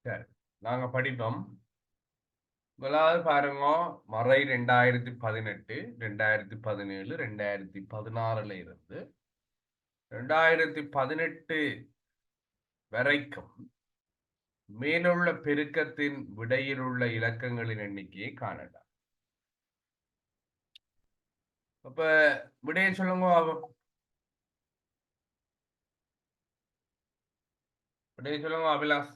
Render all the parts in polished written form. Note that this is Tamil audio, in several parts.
சரி, நாங்க படிப்போம். முதலாவது பாருங்க, மறை 2018, 2017, 2016 இருந்து 2018 வரைக்கும் மேலுள்ள பெருக்கத்தின் விடையிலுள்ள இலக்கங்களின் எண்ணிக்கையை காணலாம். அப்ப விடையை சொல்லுங்க. விடையை சொல்லுங்க அபிலாஷ்.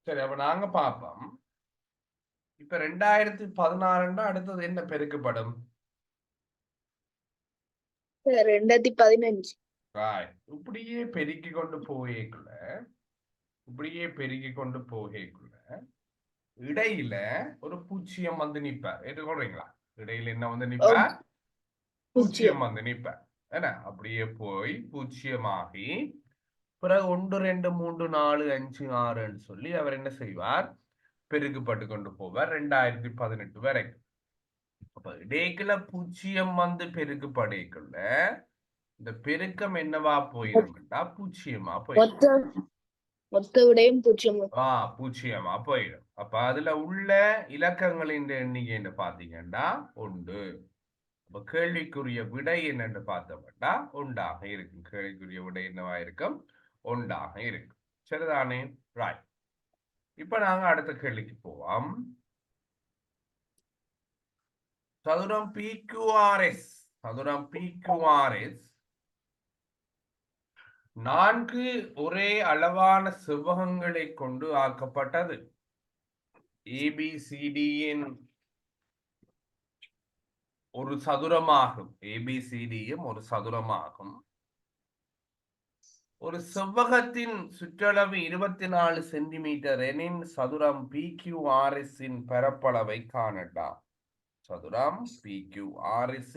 சரி, அப்ப நாங்க பார்ப்போம். இப்ப 2016 அடுத்தது என்ன பெருக்கப்படும்? 2015. இப்படியே பெருக்கி கொண்டு போகக்குள்ள இடையில ஒரு பூச்சியம் வந்து நிப்பார். ஏற்றுக்கொள்றீங்களா? இடையில என்ன வந்து நிப்பார்? பூச்சியம் வந்து நிப்பார். என்ன, அப்படியே போய் பூச்சியமாகி பிறகு 1 2 3 4 5 6 சொல்லி அவர் என்ன செய்வார்? பெருக்கப்பட்டு கொண்டு போவார் 2018 வரைக்கும். அப்ப இடைக்குல பூச்சியம் வந்து பெருக்கப்படைக்குள்ள இந்த பெருக்கம் என்னவா போயிரும்டா? பூச்சியமா போயிடும். மொத்த விடையும் பூச்சியமா போயிடும். அப்ப அதுல உள்ள இலக்கங்களின் எண்ணிக்கை பாத்தீங்கன்னா 1. அப்ப கேள்விக்குரிய விடை என்னன்னு பார்த்தோம்னா 1 இருக்கும். கேள்விக்குரிய விடை என்னவா இருக்கும்? 1 இருக்கும். சரிதானே? ரைட். இப்ப நாங்க அடுத்த கேள்விக்கு போவோம். சதுரம் PQRS 4 ஒரே அளவான செவ்வகங்களை கொண்டு ஆக்கப்பட்டது. ABCDயின் ஒரு சதுரமாகும். ABCDயும் ஒரு சதுரமாகும். ஒரு செவ்வகத்தின் சுற்றளவு 24 சென்டிமீட்டர் எனின் சதுரம் PQRS பரப்பளவை காணடா. சதுரம் PQRS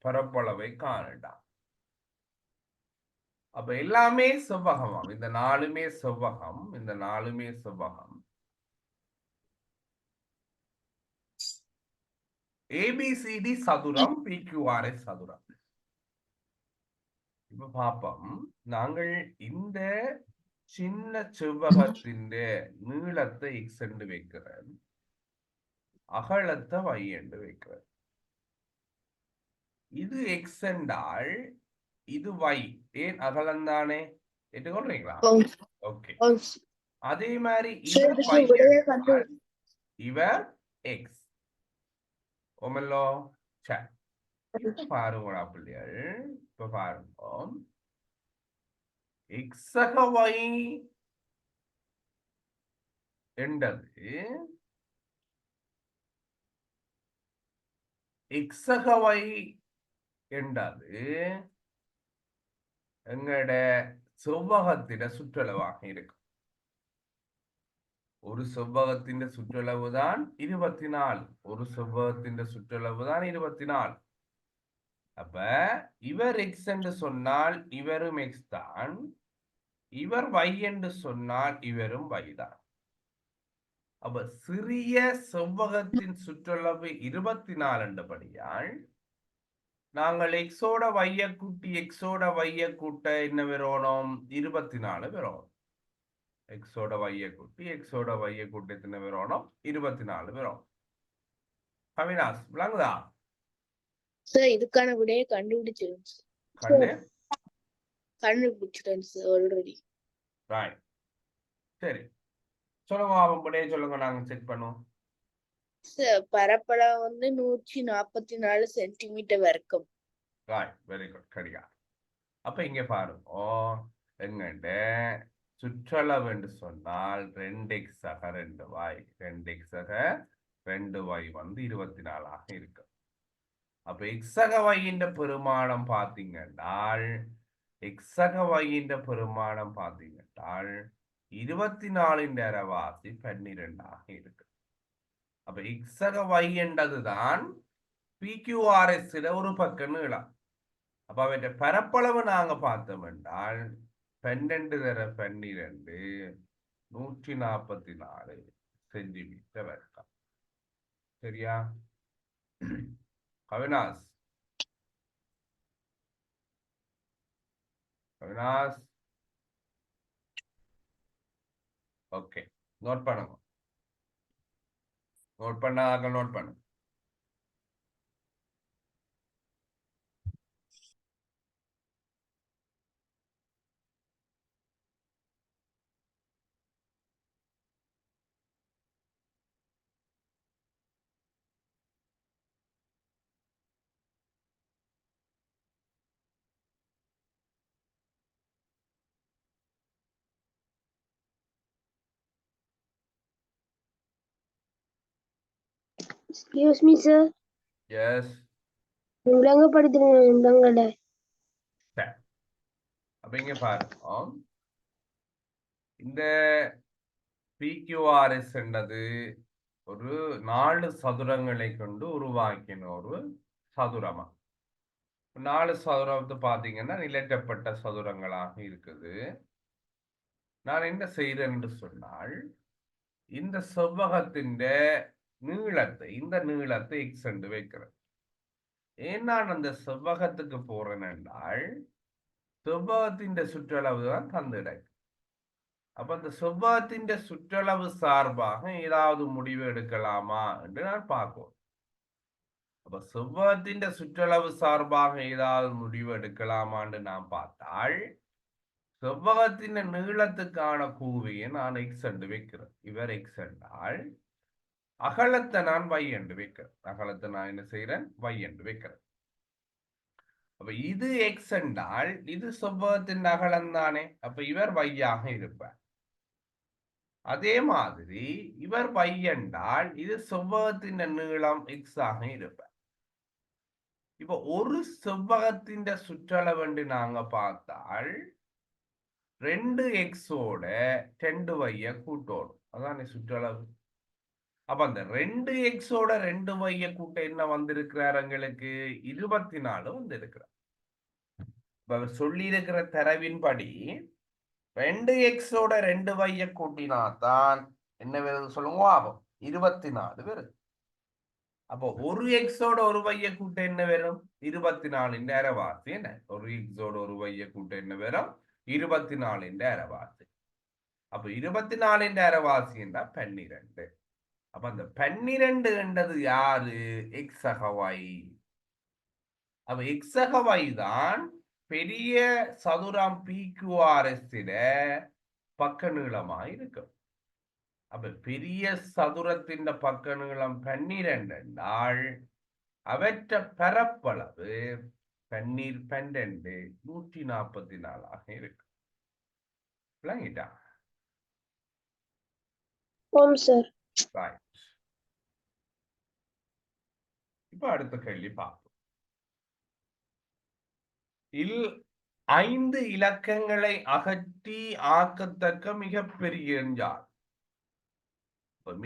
பரப்பளவை காணடா. அப்ப எல்லாமே செவ்வகமாம். இந்த 4மே செவ்வகம். ABCD சதுரம், PQRS சதுரம். இப்ப பாப்போம். நாங்கள் இந்த சின்ன செவ்வகத்தின் நீளத்தை X என்று வைக்கிறேன், அகலத்தை Y என்று வைக்கிறேன். இது X என்றால் இது Y. ஏன் அகலம் தானே? ஏற்றுக்கொள்றீங்களா? ஓகே. அதே மாதிரி இவர் X. ஓமல்லோ. சரி, பாருங்க பிள்ளைகள். இப்ப பாருங்க, எக்ஸக Y என்றது எங்கட செவ்வகத்திட சுற்றளவாக இருக்கும். ஒரு செவ்வகத்தின் சுற்றளவு தான் 24. அப்ப இவர் X என்று சொன்னால் இவரும் X தான், இவர் Y என்று சொன்னால் இவரும் Y தான். அப்ப சிறிய செவ்வகத்தின் சுற்றளவு 24 என்றபடியால் நாங்கள் எக்ஸோட வைய கூட்டி என்ன வரணும்? 24 வரணும். எக்ஸோட வைய கூட்டி எத்தனை வரணும்? 24 வரணும். அவினாஷ், விளங்குதா? சார், இதுக்கான விடையை கண்டுபிடிச்சிருங்க. ஆல்ரெடி. ரைட். சரி, சொல்லுங்க. விடையை சொல்லுங்க, நாங்க செக் பண்ணுவோம். பரப்பளவு 144 சென்டிமீட்டர் வரைக்கும். ரைட், வெரி குட், கடிகா. அப்ப இங்க பாருங்க, எங்கண்ட சுற்றளவு என்று சொன்னால் 2x ஆக 2y, 2y 24 இருக்கு. அப்ப எக்ஸக y பெருமானம் பார்த்தீங்கன்னால் 24 அரைவாசி 12 இருக்கு. அப்ப எக்ஸக y என்றதுதான் PQRS ஒரு பக்கம் நீளம். அப்ப அவற்றை பரப்பளவு நாங்க பார்த்தோம் என்றால் 12 தர 12 144 சென்டிமீட்டர் வர்க்கம். சரியா? அவினாஷ் ஓகே, நோட் பண்ணுங்க. நோட் பண்ணாங்க, நோட் பண்ணுங்க. Excuse me, sir. எஸ். விளங்கப்படுத்துங்க இந்தங்கட. அப்ப இங்க பாருங்க, இந்த PQRS என்றது ஒரு 4 சதுரங்களை கொண்டு உருவாக்கின ஒரு சதுரமா. 4 சதுரத்தை பாத்தீங்கன்னா நிலட்டப்பட்ட சதுரங்களாக இருக்குது. நான் என்ன செய்தேன் என்று சொன்னால், இந்த செவ்வகத்தின் நீளத்தை, இந்த நீளத்தை எக்ஸ் என்று வைக்கிறேன். ஏன் நான் அந்த செவ்வகத்துக்கு போறேன் என்றால், செவ்வகத்தின் சுற்றளவு தான் தந்திடை. அப்ப அந்த செவ்வகத்தின் சுற்றளவு சார்பாக ஏதாவது முடிவு எடுக்கலாமா என்று நான் பார்ப்போம். அப்ப செவ்வகத்தின் சுற்றளவு சார்பாக ஏதாவது முடிவு எடுக்கலாமான்னு நான் பார்த்தால், செவ்வகத்தின் நீளத்துக்கான கூவையை நான் எக்ஸ் என்று வைக்கிறேன். இவர் எக்ஸ் என்றால் அகலத்தை நான் y என்று வைக்கிறேன். அகலத்தை நான் என்ன செய்யறேன்? y என்று வைக்கிறேன். அப்ப இது எக்ஸ் என்றால் இது செவ்வகத்தின் அகலம் தானே. அப்ப இவர் y ஆக இருப்பார். அதே மாதிரி இவர் y என்றால் இது செவ்வகத்தின் நீளம் எக்ஸ் ஆக இருப்பார். இப்ப ஒரு செவ்வகத்தின் சுற்றளவு என்று நாங்க பார்த்தால் 2x-ஓட 2y கூட்டோடும். அதான் சுற்றளவு. அப்ப அந்த 2x-ஓட 2y கூட்ட என்ன வந்திருக்கிறார்? எங்களுக்கு 24 வந்திருக்கிறார். சொல்லி இருக்கிற தரவின்படி 2x-ஓட 2y கூட்டினாத்தான் என்ன வருது சொல்லுங்க. ஆகும் 24 வருது. அப்போ ஒரு எக்ஸோட ஒரு y கூட்ட என்ன வரும்? 24 அரைவாசி. என்ன ஒரு எக்ஸோட ஒரு y கூட்ட என்ன வரும்? 24 அரைவாசி. அப்ப 24 அரைவாசி என்றா 12. அப்ப அந்த 12 என்றது யாரு? எக்ஸகவை. அப்ப எக்ஸகவை தான் பெரிய சதுரம் PQRS பக்க நீளமா இருக்கும். அப்ப பெரிய சதுரத்தின் பக்க நீளம் 12 என்றால் அவற்ற பரப்பளவு 12 144 இருக்கு. விளங்கிட்டா? ஓம் சார். இப்ப அடுத்த கேள்வி பார்ப்போம். 5 இலக்கங்களை அகற்றி ஆக்கத்தக்க மிகப்பெரிய எண் யார்?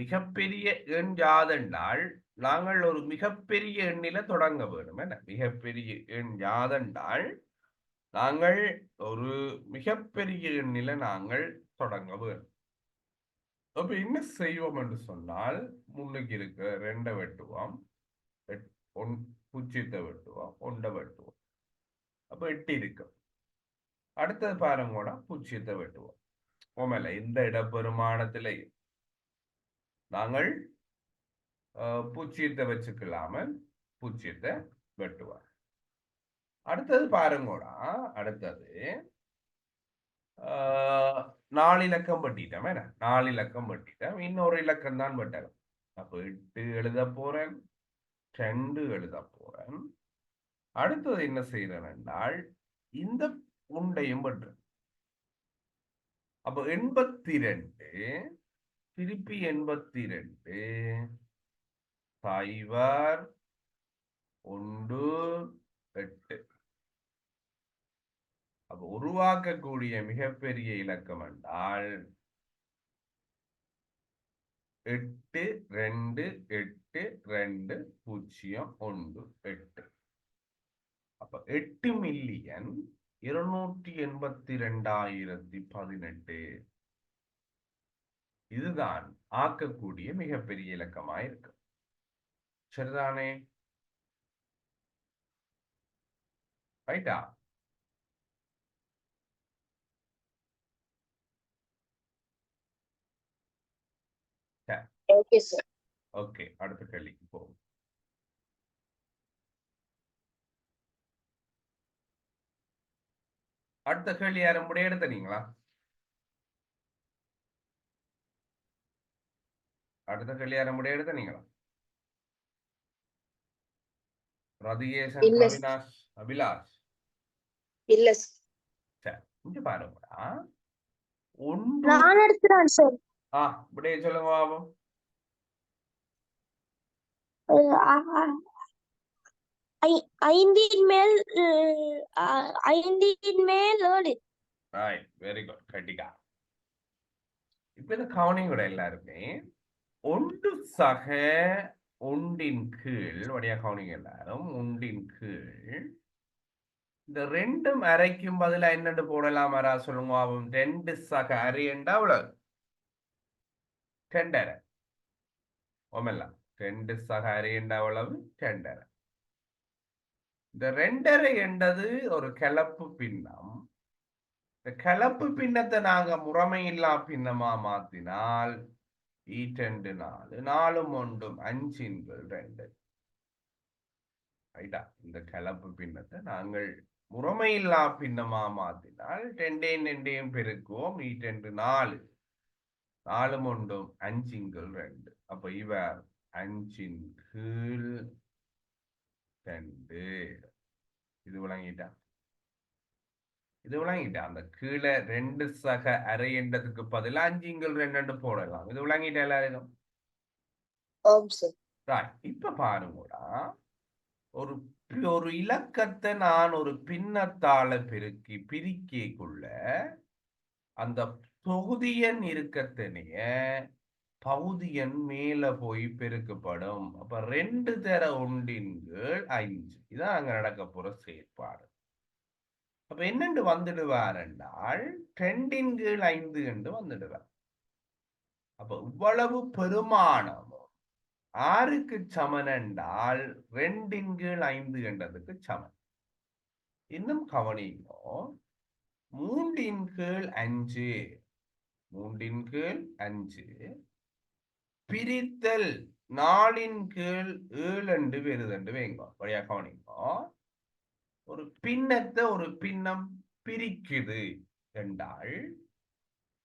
மிகப்பெரிய எண் யாதென்றால் நாங்கள் ஒரு மிகப்பெரிய எண்ணில தொடங்க வேண்டும். என்ன மிகப்பெரிய எண் யாதென்றால் நாங்கள் ஒரு மிகப்பெரிய எண்ணில நாங்கள் தொடங்க வேண்டும். அப்ப என்ன செய்வோம் என்று சொன்னால், முன்னுக்கு இருக்க 2 வெட்டுவோம், 0 வெட்டுவோம், 1 வெட்டுவோம். அப்ப 8 இருக்கு. அடுத்தது பாருங்க, 0 வெட்டுவோம். உண்மையில இந்த இடப்பெருமானத்திலே நாங்கள் 0 வச்சுக்கலாம 0 வெட்டுவார். அடுத்தது பாருங்கோடா, அடுத்தது 4 இலக்கம் வெட்டிட்டோம். என்ன 4 இலக்கம் வெட்டிட்டோம், இன்னொரு இலக்கம் தான் வெட்டலாம். அப்ப 8 எழுத போறேன், 2 எழுத போறேன். அடுத்தது என்ன செய்யறேன் என்றால் இந்த உண்டையும் வெட்டுறேன். அப்ப 82 திருப்பி 82 0 1 8. அப்ப உருவாக்கக்கூடிய மிகப்பெரிய இலக்கம் என்றால் 8 2 8 2 0 1 8. அப்ப 8 மில்லியன் 282,18. இதுதான் ஆக்கக்கூடிய மிகப்பெரிய இலக்கமாய் இருக்கு. சரிதானே? ரைட்டா? Okay sir. ஓகே, அடுத்த கேள்விக்கு போவோம். அடுத்த கேள்வி யாரும் முடிய எடுத்தீங்களா? அடுத்த கேள்வி யாரும் முடிய எடுத்தீங்களா? ரதிகேசன், இல்ல sir. பிரவினாஷ், அபிலாஷ். இல்ல sir. சரி, இங்க பாருங்கடா. ஒன்று நான் எடுக்கிறேன் சார். இப்படியே சொல்லுங்க பாபு. ஐந்தின் மேல் 7. ரைட், வெரி குட், கட்டிக்கா. இப்ப இந்த கவனிங் கூட எல்லாருமே ஒன்று சக ஒன்றின் கீழ் வழியா கவனிங்க எல்லாரும். ஒன்றின் கீழ் இந்த ரெண்டும் அரைக்கும் பதிலா என்னன்னு போடலாம்? வரா சொல்லுங்க பாபு. 2 சக அரை என்றா அவ்வளவு 2 அரை. ஓமெல்லாம் 2 சக அரை என்றா அவ்வளவு 2 அரை. இந்த 2 அரை என்றது ஒரு கலப்பு பின்னம். இந்த கலப்பு பின்னத்தை நாங்க முறைமையில்லா பின்னமா மாத்தினால் 2 4 4 1 5 2. ரைட்டா? இந்த கலப்பு பின்னத்தை நாங்கள் முறைமையில்லா பின்னமா மாத்தினால் 2 2 பெருக்குவோம். 2 4 4 1 5 2. அப்ப இவர் 5 கீழ் 2. இது விளங்கிட்டா? இது விளங்கிட்டா? அந்த கீழே 2 சக அரை என்றதுக்கு பதிலா 5 2 போடலாம். இது விளங்கிட்டா எல்லாரும்? ஆம் சார். ரைட். இப்ப பாருங்கடா, ஒரு ஒரு இலக்கத்தை நான் ஒரு பின்னத்தால பெருக்கி பிரிக்கைக்குள்ள அந்த தொகுதியன் இருக்கத்தனைய பகுதியன் மேல போய் பெருக்கப்படும். அப்ப 2 தர 1 கீழ் 5. இதான் அங்க நடக்க போற செயற்பாடு. அப்ப என்னண்டு வந்துடுவார் என்றால் 2 கீழ் 5 என்று வந்துடுவார். அப்ப இவ்வளவு பெருமானமும் ஆறுக்கு சமன் என்றால் 2 கீழ் 5 என்றதுக்கு சமன். இன்னும் கவனிங்கோ, 3 கீழ் 5 3 கீழ் 5 பிரித்தல் 4 கீழ் 7 என்று வருதுண்டு வைங்கோ. வழியா கவனிங்கோ, ஒரு பின்னத்தை ஒரு பின்னம் பிரிக்குது என்றால்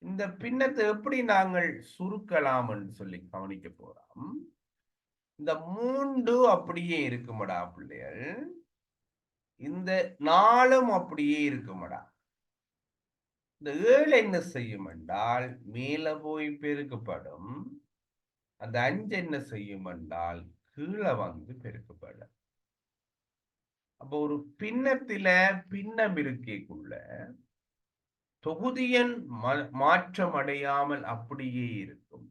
இந்த பின்னத்தை எப்படி நாங்கள் சுருக்கலாம் என்று சொல்லி கவனிக்க போறோம். இந்த 3 அப்படியே இருக்குமடா பிள்ளைகள், இந்த 4 அப்படியே இருக்குமடா. இந்த 7 என்ன செய்யும் என்றால் மேல போய் பெருக்கப்படும். அந்த 5 என்ன செய்யும் என்றால் கீழே வந்து பெருக்கப்படும். அப்போ ஒரு பின்னத்தில பின்னம் இருக்கைக்குள்ள தொகுதியன் மாற்றம் அடையாமல் அப்படியே இருக்கும்.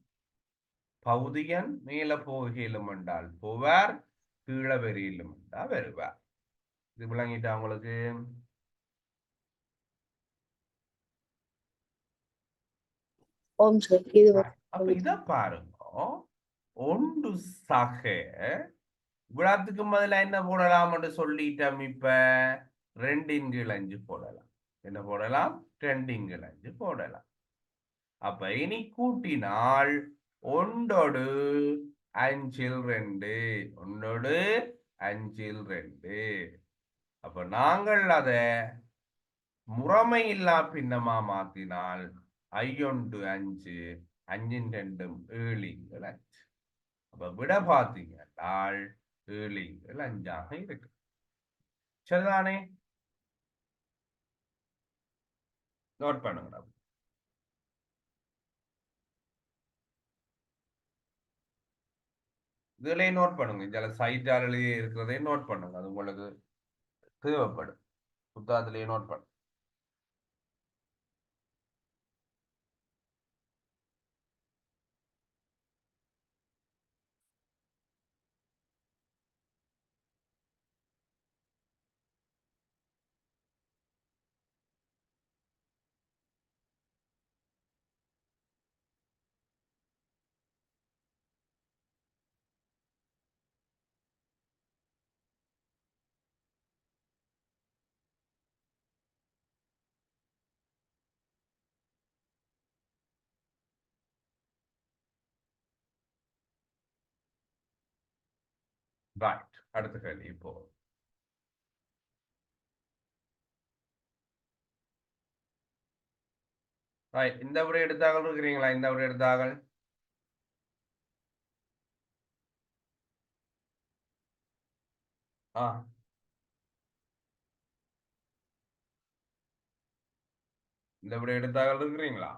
பகுதியன் மேல போகையிலும் என்றால் போவார், கீழே வெறியிலும் என்றால் வருவார். இது விளங்கிட்டா உங்களுக்கு? ஆம் சார். இது அப்ப இத பாருங்க, ஒன்று சக விழாத்துக்கு பதிலா என்ன போடலாம் என்று சொல்லிட்டோம். இப்ப 2 கீழ் 5 போடலாம். என்ன போடலாம்? 2 கீழ் 5 போடலாம். அப்ப இனி கூட்டினால் 1 5 2 1 5 2. அப்ப நாங்கள் அத முறைமையில்லா பின்னமா மாத்தினால் 1 5 5 2 7 5. அப்ப விட பார்த்தீங்கன்னால் 7 5 இருக்கு. சரிதானே? நோட் பண்ணுங்க. இதுலயே நோட் பண்ணுங்க. இதுல சைட்டாலேயே இருக்கிறதே நோட் பண்ணுங்க. அது உங்களுக்கு தேவைப்படும். புத்தகத்திலேயே நோட் பண்ணுங்க. ரைட், அடுத்த கேள்வி இப்போ. ரைட், இந்த விடை எடுத்தார்கள் இருக்கிறீங்களா? இந்த விடை எடுத்தார்கள். இந்த விடை எடுத்தார்கள் இருக்கிறீங்களா?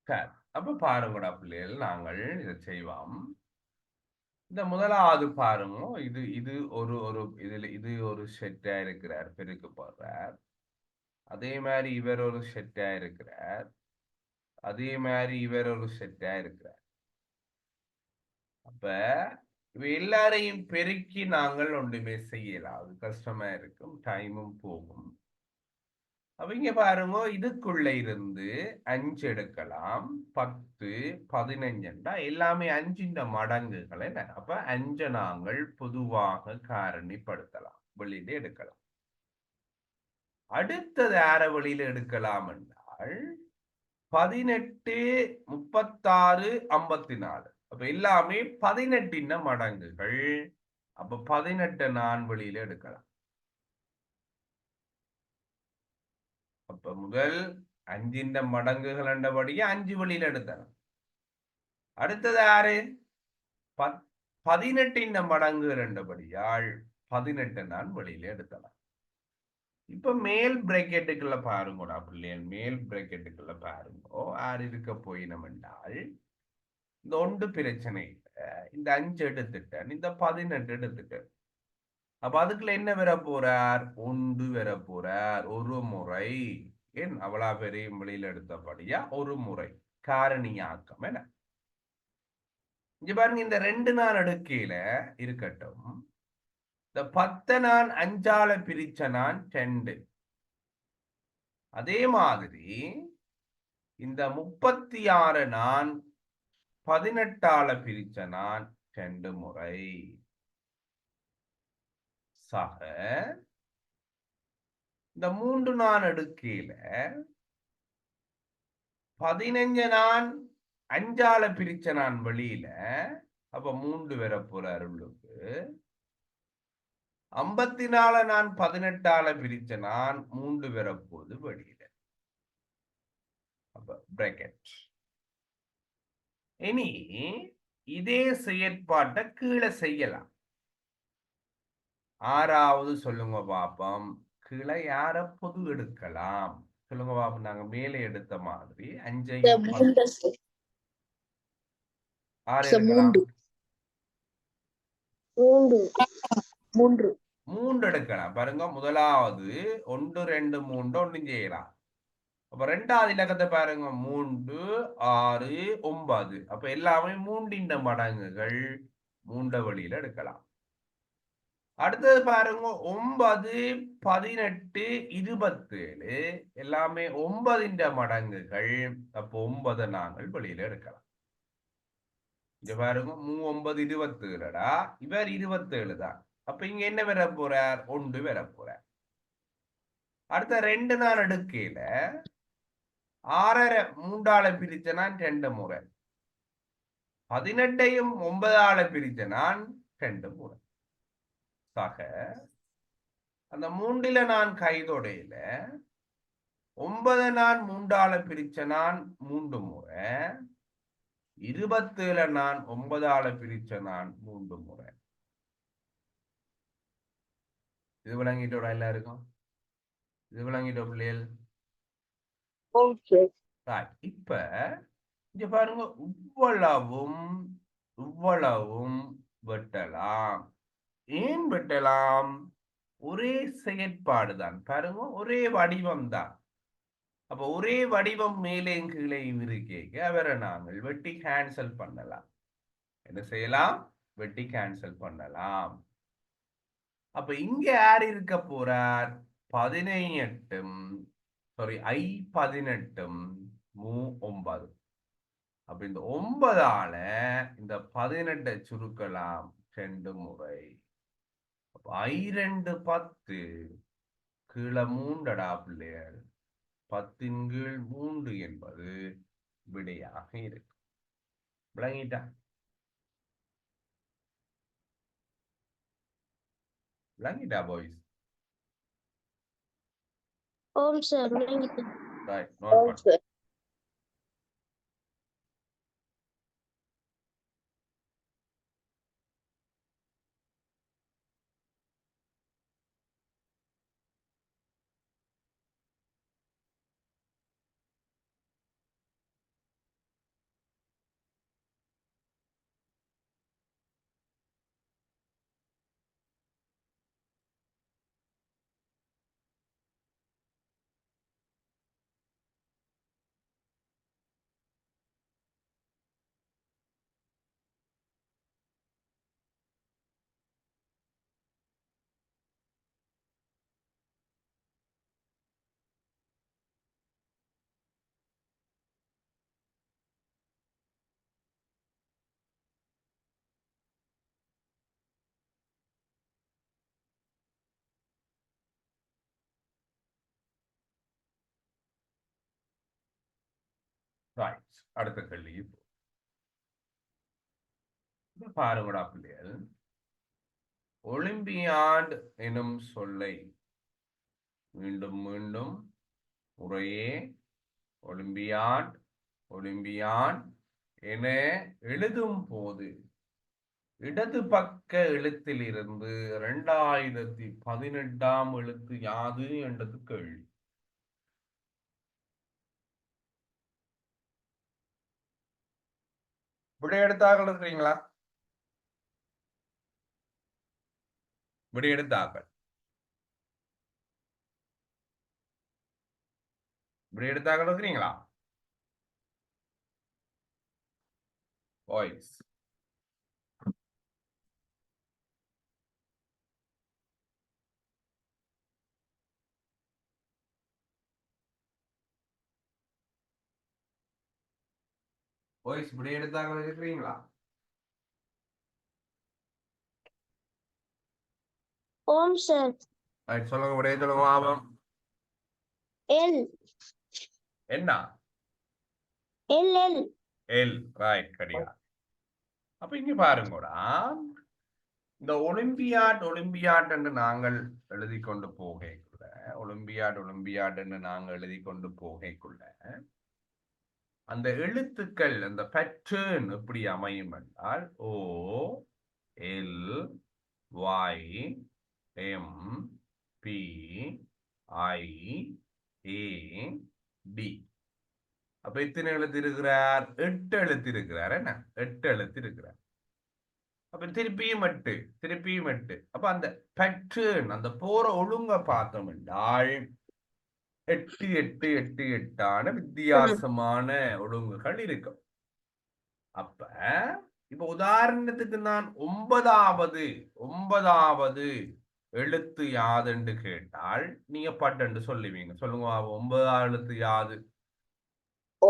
சரி, அப்ப பாருங்கடா பிள்ளைகள், நாங்கள் இதை செய்வோம். இந்த முதலாவது பாருங்க, இது இது ஒரு ஒரு இது ஒரு செட்டா இருக்கிறார், பெருக்கு போடுறார். அதே மாதிரி இவர் ஒரு செட்டா இருக்கிறார். அதே மாதிரி இவர் ஒரு செட்டா இருக்கிறார். அப்ப இவ எல்லாரையும் பெருக்கி நாங்கள் ஒன்றுமே செய்யலாம். அது கஷ்டமா இருக்கும், டைமும் போகும். அப்ப இங்க பாருங்க, இதுக்குள்ள இருந்து 5 எடுக்கலாம், 10, 15 எல்லாமே 5 மடங்குகள் என்ன. அப்ப 5 நாங்கள் பொதுவாக காரணிப்படுத்தலாம், வெளியில எடுக்கலாம். அடுத்தது யார வெளியில எடுக்கலாம் என்றால் 18, 36, 54. அப்ப எல்லாமே 18 மடங்குகள். அப்ப 18 நான் வெளியில எடுக்கலாம். அப்ப முதல் 5 மடங்குகள் என்றபடியே 5 வெளியில எடுத்தலாம். அடுத்தது யாரு? 18 மடங்குகள் என்றபடியால் 18 நான் வெளியில எடுத்தலாம். இப்ப மேல் பிரேக்கெட்டுக்குள்ள பாருங்கடா பிள்ளைகள், மேல் பிரேக்கெட்டுக்குள்ள பாருங்க யார் இருக்க போயினம் என்றால், இந்த 1 பிரச்சனை இல்லை, இந்த 5 எடுத்துட்டேன், இந்த 18 எடுத்துட்டேன். அப்ப அதுக்குள்ள என்ன வர போறார்? 1 வர போறார், ஒரு முறை. ஏன் அவ்வளவு பெரிய வெளியில எடுத்தபடியா ஒரு முறை காரணியாக்கம். என்ன இங்க பாருங்க, இந்த 2 நான் எடுக்கையில இருக்கட்டும், இந்த 10 நான் 5ஆல பிரிச்ச நான் 2. அதே மாதிரி இந்த 36 நான் 18ஆல பிரிச்ச நான் 2 முறை. சக இந்த 3 நான் எடுக்கையில 15 நான் 5ஆல பிரிச்ச நான் வெளியில. அப்ப 3 வர போற அருளுக்கு. 54 நான் 18ஆல பிரிச்ச நான் 3 வர போது வெளியில. அப்ப பிராக்கெட். இனி இதே செயற்பாட்டை கீழே செய்யலாம். 6வது சொல்லுங்க பாப்போம், கீழே யார பொது எடுக்கலாம் சொல்லுங்க பாப்போம். நாங்க மேலே எடுத்த மாதிரி 5ஐயும் 6 எடுக்கலாம். 3 எடுக்கலாம். பாருங்க, முதலாவது 1, 2, 3 ஒன்றும் செய்யலாம். அப்ப 2வது இலக்கத்தை பாருங்க, 3, 6, 9. அப்ப எல்லாமே 3 மடங்குகள், 3 வழியில எடுக்கலாம். அடுத்தது பாருங்க, 9, 18, 27 எல்லாமே 9 மடங்குகள். அப்போ 9 நாங்கள் வெளியில எடுக்கலாம். இங்க பாருங்க, 9, 27டா, இவர் 27 தான். அப்ப இங்க என்ன வர போறார்? 1 வர போறார். அடுத்த 2 நான் எடுக்கையில 6 3ஆல பிரிச்ச நான் 2 முறை. 18ஐயும் 9ஆல பிரிச்ச நான் 2 முறை. சக அந்த 3ல நான் கைதொடையில 9 நான் 3ஆல பிரிச்ச நான் 3 முறை. 27 நான் 9ஆல பிரிச்ச நான் 3 முறை. இது விளங்கிட்டோட எல்லாருக்கும்? இது விளங்கிட்டோ பிள்ளைகள்? இப்ப இங்க பாருங்க, இவ்வளவும் வெட்டலாம். ஏன் வெட்டலாம்? ஒரே செயற்பாடுதான். பாருங்க, ஒரே வடிவம் தான். அப்ப ஒரே வடிவம் மேலே கீழே இருக்கேங்க, அவரை நாங்கள் வெட்டி கேன்சல் பண்ணலாம். என்ன செய்யலாம்? வெட்டி கேன்சல் பண்ணலாம். அப்ப இங்க யார் இருக்க போறார்? 18 சாரி I18 9. அப்ப இந்த 9ஆல இந்த 18 சுருக்கலாம் 2 முறை. I2 10 கீழே 3 பிள்ளைகள் 10/3 என்பது விடையாக இருக்கு. விளங்கிட்டா? விளங்கிட்டா பாய்ஸ்? ஓம் சார் விளங்கிட்டு. ரைட், நோட் ஓம் பண்ணு. சார். ரைட், அடுத்த கேள்வி. பாருங்கடா பிள்ளைகள், ஒலிம்பியாட் எனும் சொல்லை மீண்டும் மீண்டும் முறையே ஒலிம்பியாட் ஒலிம்பியான் என எழுதும் போது இடது பக்க எழுத்திலிருந்து 2018 எழுத்து யாது என்றது கேள்வி. விடை எடுத்தார்கள் இருக்கிறீங்களா? விடை எடுத்தார்கள். விடை எடுத்தார்கள் இருக்கிறீங்களா பாய்ஸ்? பாய்ஸ் விடை எடுத்தார்கள் இருக்கிறீங்களா? ஓம் சார். ரைட், சொல்லுங்க, விடைய சொல்லுங்க. ஆபம் எல் என்ன? L L L. ரைட், கிடையாது. அப்ப இங்க பாருங்கடா, இந்த ஒலிம்பியாட் என்று நாங்கள் எழுதி கொண்டு போகைக்குள்ள, ஒலிம்பியாட் என்று நாங்கள் எழுதி கொண்டு போகைக்குள்ள அந்த எழுத்துக்கள், அந்த பேட்டர்ன் எப்படி அமையும் என்றால் ஓ எல் ஒய் எம் பி ஐ ஏ டி. அப்ப எத்தனை எழுத்து இருக்கிறார்? 8 எழுத்து இருக்கிறார். என்ன? 8 எழுத்து இருக்கிறார். அப்ப திருப்பியும் 8. அப்ப அந்த பேட்டர்ன், அந்த போற ஒழுங்க பார்த்தோம் என்றால் 8 வித்தியாசமான ஒழுங்குகள் இருக்கும். அப்ப இப்ப உதாரணத்துக்கு நான் 9வது எழுத்து யாதுன்னு கேட்டால் நீங்க பட்டு சொல்லுவீங்க. சொல்லுங்க, 9வது எழுத்து யாது? ஓ.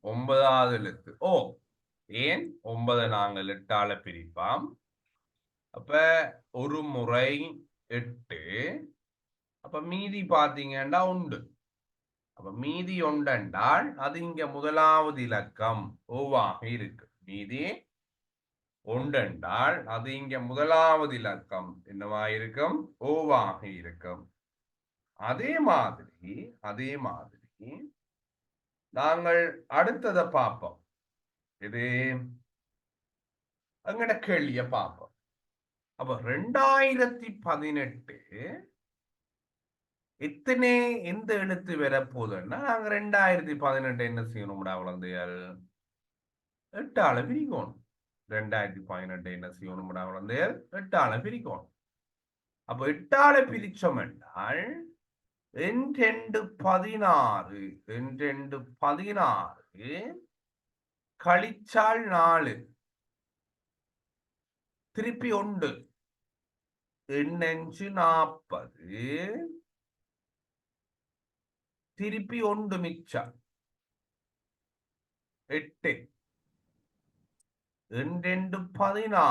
9வது எழுத்து ஓ. ஏன் 9 நாங்கள் 8ஆல பிரிப்பாம். அப்ப ஒரு முறை 8. அப்ப மீதி பாத்தீங்கன்னா 1. அப்ப மீதி 1 என்றால் அது இங்க முதலாவது இலக்கம் ஓவாக இருக்கு. மீதி 1 என்றால் அது இங்க முதலாவது இலக்கம் என்னவா இருக்கும்? ஓவாக இருக்கும். அதே மாதிரி நாங்கள் அடுத்ததை பார்ப்போம். இது அங்கட கேள்விய பார்ப்போம். அப்ப 2018 எந்த எழுத்து வரப்போகுதுன்னா நாங்க 2018 என்ன செய்யணும்டா குழந்தைகள்? 8ஆல பிரிக்கணும். 2018 என்ன செய்யணும்டா குழந்தைகள்? 8ஆல பிரிக்கணும். அப்ப 8ஆல பிரிச்சோம் என்றால் 16 கழிச்சால் 4 திருப்பி 1 8 40 திருப்பி 1 மிச்சம் 8 2 16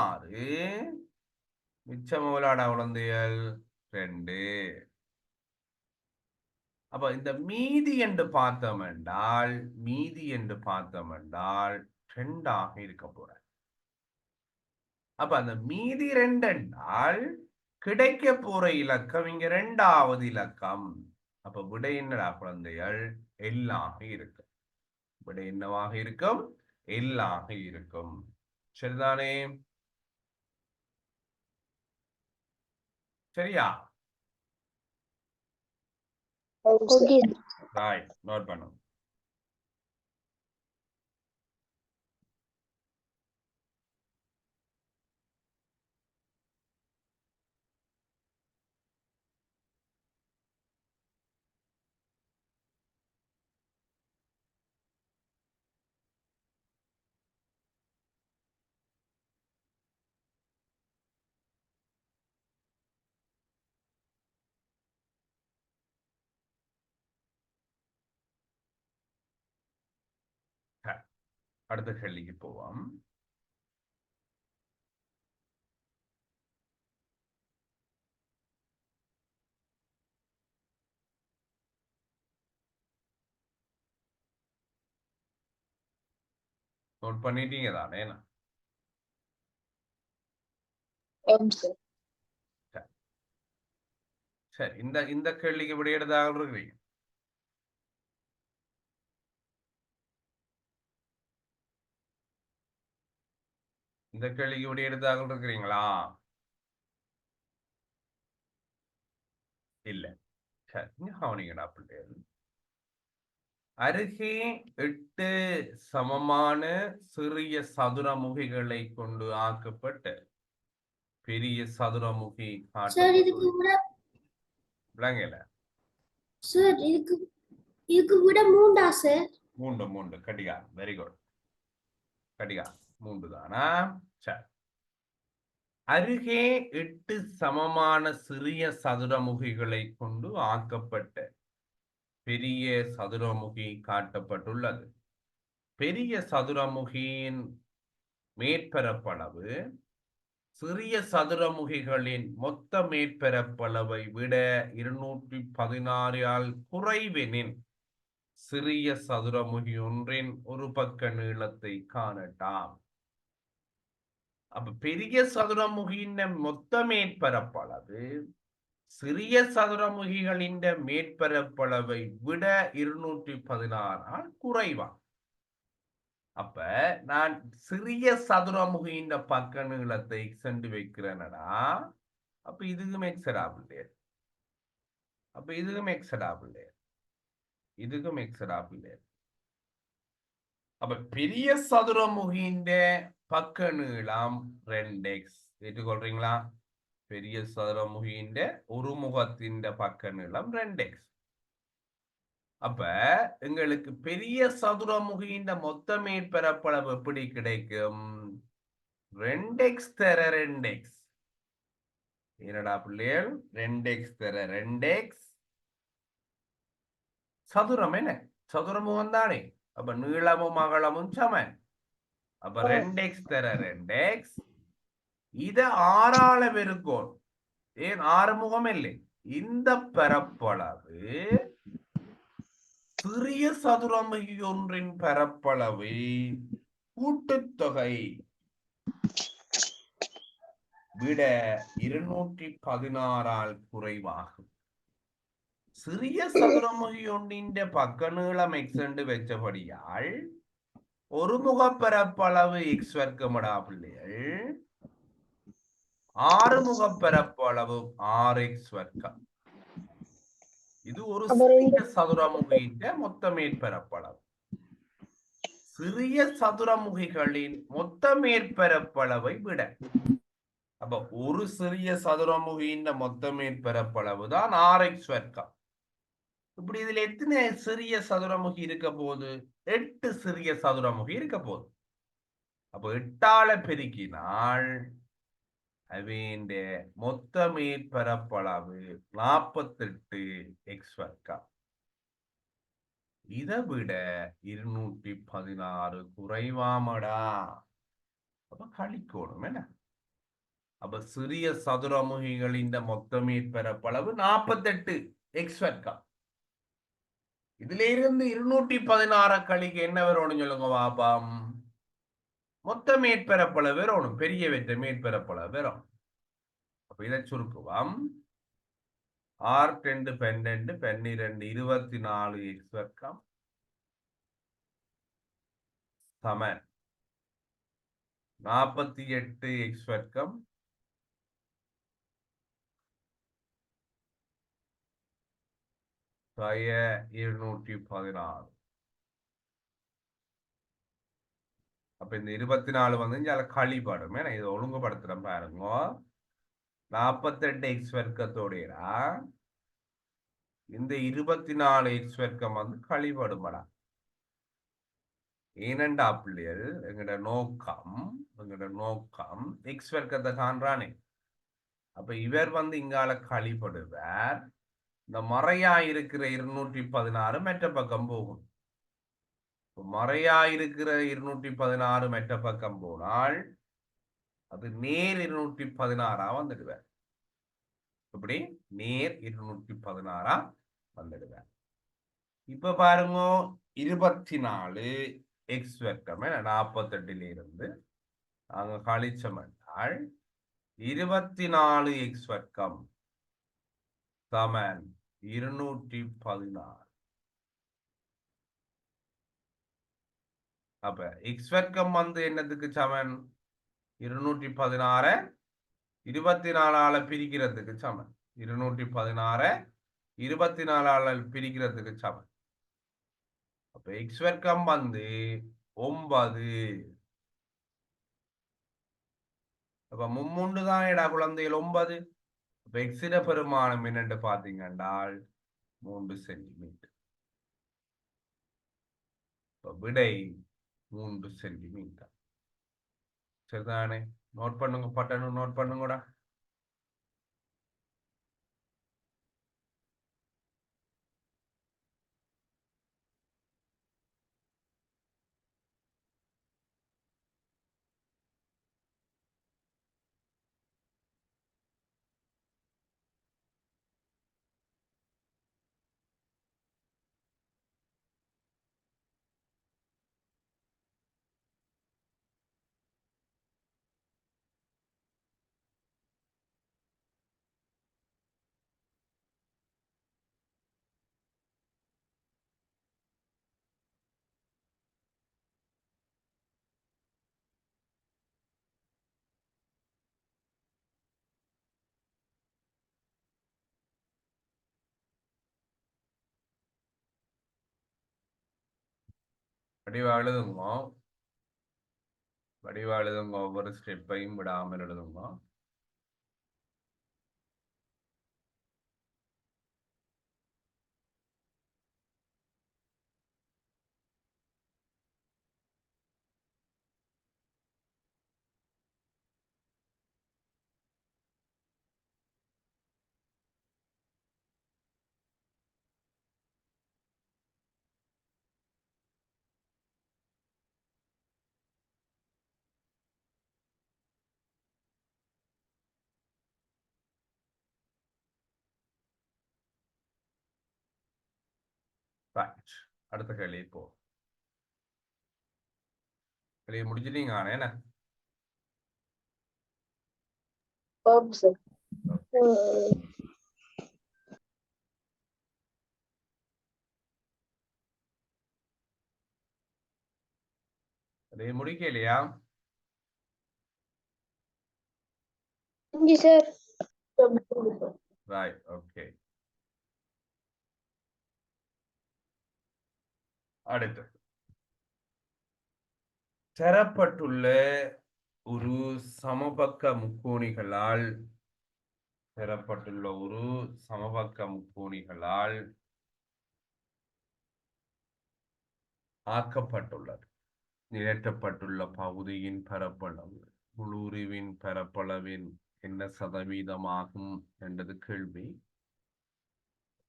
மிச்சம் எவ்வளோடா குழந்தைகள்? 2. அப்ப இந்த மீதி என்று பார்த்தோம் என்றால் 2 இருக்க போற. அப்ப அந்த மீதி 2 என்றால் கிடைக்க போற இலக்கம் இங்க 2வது இலக்கம். அப்ப விடை என்னடா குழந்தைகள்? எல்லாக இருக்கும். விடை என்னவாக இருக்கும்? எல்லாக இருக்கும். சரிதானே? சரியா? ஆம் சார். ஓகே ரைட், நோட் பண்ணும். அடுத்த கேள்விக்கு போவோம். நோட் பண்ணிட்டீங்க தானே? ஆம் சார். சரி, இந்த கேள்விக்கு விடை எடுத்தாக இருக்கிறீங்க. இந்த கேள்விக்கு விடை எடுத்தாக இருக்கிறீங்களா? இல்ல. சரி, இங்க கவனிங்கடா பிள்ளைகள். அருகே 8 சமமான சிறிய சதுரமுகிகளை கொண்டு ஆக்கப்பட்ட பெரிய சதுரமுகி சார் இதுக்கு விட விளங்கல. சார் இதுக்கு விட 3 சார்? 3 கடிகா. Very good. கடிகா 3 தானா? சரி. அருகே 8 சமமான சிறிய சதுரமுகிகளை கொண்டு ஆக்கப்பட்ட பெரிய சதுரமுகி காட்டப்பட்டுள்ளது. பெரிய சதுரமுகியின் மேற்பரப்பளவு சிறிய சதுரமுகிகளின் மொத்த மேற்பரப்பளவை விட 216 குறைவெனின் சிறிய சதுரமுகி ஒன்றின் ஒரு பக்க நீளத்தை காணட்டாம். அப்ப பெரிய சதுரமுகியின் மொத்த மேற்பரப்பளவு சிறிய சதுரமுகிகளின் மேற்பரப்பளவை விட 216 குறைவா. அப்ப நான் சிறிய சதுரமுகியின் பக்க நீளத்தை சென்று வைக்கிறேனடா. அப்ப இதுக்கும் எக்ஸடாபிள். அப்ப இதுக்கும் எக்ஸடாபிள். இதுக்கும் எக்ஸடாபிள். அப்ப பெரிய சதுரமுகியின் பக்க நீளம் 2x. ஏற்றுக்கொள்றீங்களா? பெரிய சதுரமுகியின் ஒரு முகத்தின் பக்க நீளம் 2x. அப்ப எங்களுக்கு பெரிய சதுரமுகியின் மொத்த மேற்பரப்பளவு எப்படி கிடைக்கும்? 2x தர 2x. என்னடா பிள்ளைகள்? 2x தர 2x. சதுரம் என்ன? சதுரமுகம் தானே. அப்ப நீளமும் அகலமும் சமன். அப்ப 2x தர 2x. இத 6ஆல பெருக்கோம். ஏன் 6 முகம் இல்லை? இந்த பரப்பளவு சிறிய சதுரமுகி ஒன்றின் பரப்பளவை கூட்டுத்தொகை விட 216 குறைவாகும். சிறிய சதுரமுகி ஒன்றின் பக்க நீளம் x என்று வச்சபடியால் ஒரு முகப்பரப்பளவு x வர்க்கமடா பிள்ளைகள். 6 முகப்பரப்பளவு 6x வர்க்கம். இது ஒரு சிறிய சதுரமுகியின் மொத்த மேற்பரப்பளவு. சிறிய சதுரமுகிகளின் மொத்த மேற்பரப்பளவை விட. அப்ப ஒரு சிறிய சதுரமுகியின் மொத்த மேற்பரப்பளவு தான் 6x வர்க்கம். இப்படி இதுல எத்தனை சிறிய சதுரமுகி இருக்க போகுது? 8 சிறிய சதுரமுகி இருக்க போகுது. அப்ப 8ஆல பெருக்கினால் அவையின் மொத்த மேற்பரப்பளவு 48x வர்க்கம். இதை விட 216 குறைவாமடா. அப்ப கழிக்கணும் என்ன? அப்ப சிறிய சதுரமுகிகளின் மொத்த மேற்பரப்பளவு 48 எக்ஸ் வர்க்கம். இதுல இருந்து 216 கழிக்கு என்ன வரும்னு சொல்லுங்க பாப்பாம். மொத்த மேற்பரப்பளவு வரும், பெரிய வெற்ற மேற்பரப்பளவு வரும். அப்ப இதை சுருக்குவோம். 6 12 12 24 எக்ஸ் வர்க்கம் சமன் 48 எக்ஸ் வர்க்கம் கழிய 216. அப்ப இந்த 24 வந்து இங்க கழிப்படும். ஏன்னா இதை ஒழுங்குபடுத்துறேன் பாருங்க. 48 எக்ஸ் வர்க்கத்தோடா இந்த 24 எக்ஸ் வர்க்கம் வந்து கழிப்படுமடா. ஏனண்டா பிள்ளைகள் எங்கட நோக்கம் எக்ஸ் வர்க்கத்தை காண்றானே. அப்ப இவர் வந்து இங்கால கழிப்படுவார். இந்த மறையா இருக்கிற 216 மெட்ட பக்கம் போகும். மறையா இருக்கிற 216 மெட்ட பக்கம் போனால் அது நேர் 216 வந்துடுவார். இப்படி நேர் 216 வந்துடுவார். இப்ப பாருங்க 24 எக்ஸ் வர்க்கம் 48 இருந்து நாங்க கழிச்சோம் என்றால் 24 எக்ஸ் வர்க்கம் சமன் 216. அப்ப எக்ஸ் வர்க்கம் வந்து என்னதுக்கு சமன் 216 24 பிரிக்கிறதுக்கு சமன். 216 24 பிரிக்கிறதுக்கு சமன். அப்ப எக்ஸ் வர்க்கம் வந்து 9. அப்ப மும்முண்டு தான் இடா குழந்தைகள் 9. அப்ப எக்ஸிட பெருமானம் என்னென்று பாத்தீங்கன்றால் 3 சென்டிமீட்டர். விடை 3 சென்டிமீட்டர். சரிதானே? நோட் பண்ணுங்க, பட்டனும் நோட் பண்ணுங்கடா. வடிவா எழுதுங்க. வடிவா எழுதுங்க. ஒவ்வொரு ஸ்டெப்பையும் விடாமல் எழுதுங்க. ரைட், அடுத்த கேள்வி. இப்போ கேள்வி முடிச்சிட்டீங்க என்ன? ஆம் சார். அது முடிக்கலையா? இங்க சார். Right, okay. அடுத்து தரப்பட்டுள்ள ஒரு சமபக்க முக்கோணிகளால் ஆக்கப்பட்டுள்ளது. நிரட்டப்பட்டுள்ள பகுதியின் பரப்பளவு முழுரிவின் பரப்பளவின் என்ன சதவீதமாகும் என்றது கேள்வி.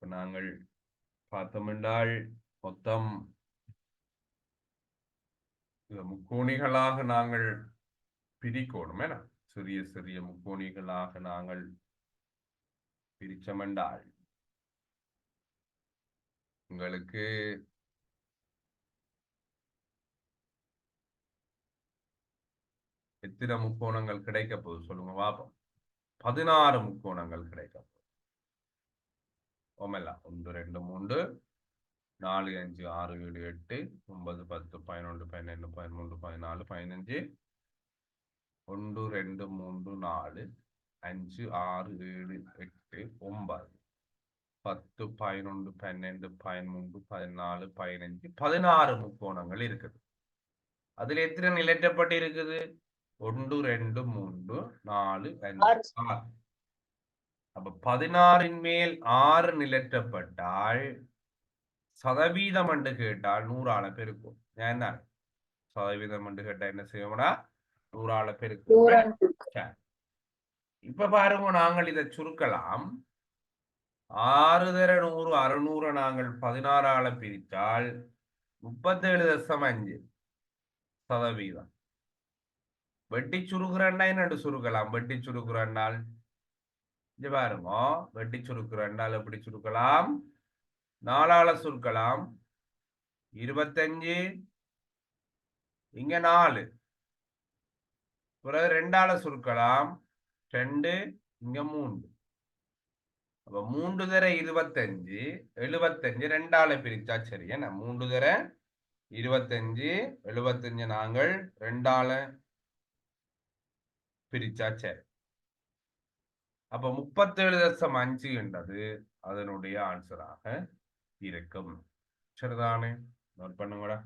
நாங்கள் பார்த்தோம் என்றால் மொத்தம் முக்கோணிகளாக நாங்கள் பிரிக்கணும். சிறிய சிறிய முக்கோணிகளாக நாங்கள் பிரிச்சமென்றால் உங்களுக்கு எத்தனை முக்கோணங்கள் கிடைக்க போகுது சொல்லுங்க பாப்போம். 16 முக்கோணங்கள் கிடைக்க போகுது. ஓமெல்லா 1 2 3 4 5 6 7 8 9 10 11 12 13 14 15 1 2 3 4 5 6 7 8 9 10 11 12 13 14 15 16 முக்கோணங்கள் இருக்குது. அதுல எத்தனை நிலற்றப்பட்டு இருக்குது? 1 2 3 4 5 6. அப்ப 16 மேல் 6 நிலற்றப்பட்டால் சதவீதம் என்று கேட்டால் 100 பெருக்கும். என்ன சதவீதம் என்று கேட்டா என்ன செய்வோம்னா 100 பெருக்கும். இப்ப பாருங்க, நாங்கள் இதை சுருக்கலாம். 6 தர 100 600 நாங்கள் 16 பிரித்தால் 37.5 சதவீதம். வெட்டி சுருக்குறா என்னண்டு சுருக்கலாம்? வெட்டி சுருக்குறால் இங்க பாருங்க, வெட்டி சுருக்குறால் எப்படி சுருக்கலாம்? 4 சுருக்கலாம். 25 இங்க 4, பிறகு 2 சுருக்கலாம். 2 இங்க 3. அப்ப 3 தர 25 75 2 பிரிச்சா சரி. என்ன 3 தர 25 75 நாங்கள் 2 பிரிச்சா சரி. அப்ப 37.5 என்றது அதனுடைய ஆன்சராக இருக்கும். சரிதானே? நோட் பண்ணுங்கடா.